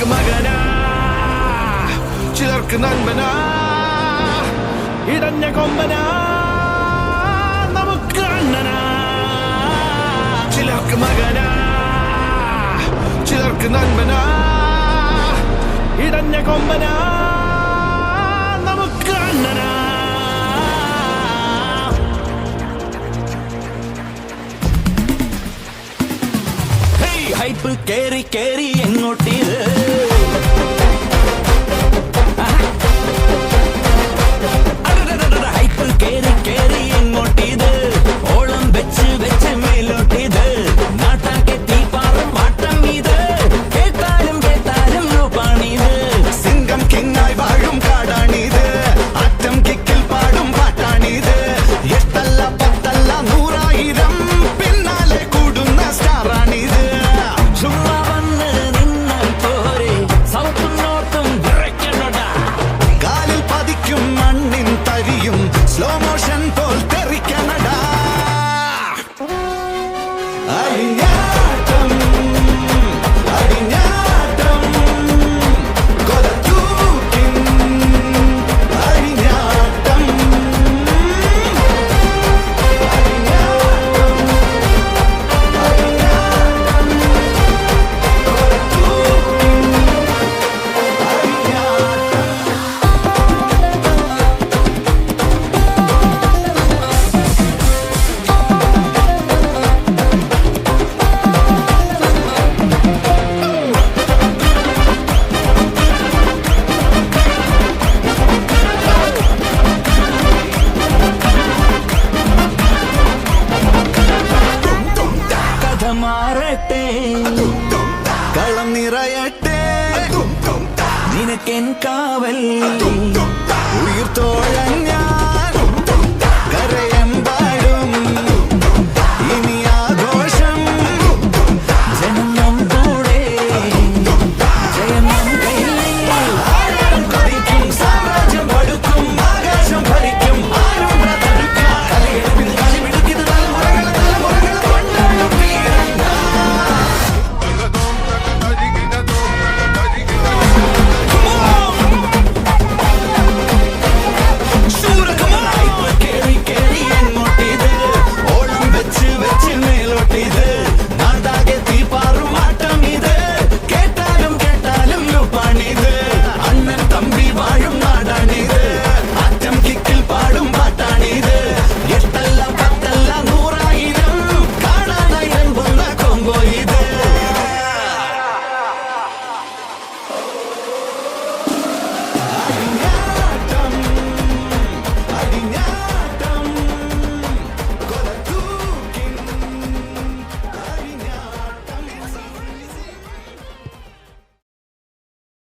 ചിലർക്ക് മകനാ, ചിലർക്ക് നന്മനാ, ഇടഞ്ഞ കൊമ്പനാ, നമുക്ക് അണ്ണനാ. ചിലർക്ക് മകനാ, ചിലർക്ക് നന്മനാ, ഇടഞ്ഞ കൊമ്പനാ, നമുക്ക് അണ്ണനാ. ഹൈപ്പ് കേറി കേറി എങ്ങോട്ടീത്, ഹൈപ്പ് കേറി കേറി എങ്ങോട്ടീത്, ഓളം വെച്ച് വെച്ച് മേലോട്ടീത്, നാട്ടാക്കെ തീപ്പാറും പാട്ടം ഇത്, കേട്ടാലും കേട്ടാലും രൂപാണിത്, സിംഗം കിങ്ങായി വാഴും കാടാണിത്, അറ്റം കിക്കിൽ പാടും പാട്ടാണിത്, എട്ടല്ല പത്തല്ല 100,000 പിന്നാലെ കൂടുന്ന സ്റ്റാറാണിത്. ചുമ്മാ വന്ന് നിന്നാൽ പോരെ, സൗത്തും നോർത്തും വിറയ്ക്കണോടാ, കാലിൽ പതിക്കും മണ്ണിൻ തരിയും സ്ലോ മോഷൻ പോൽ തെറിക്കണടാ. അടിഞ്ഞാട്ടം അടിഞ്ഞാട്ടം കൊലത്തൂക്കിൻ അടിഞ്ഞാട്ടം കഥ മാറട്ടെ, കളം നിറയട്ടെ, നിനക്കെൻ കാവൽ ഉയിർ തോഴഞ്ഞ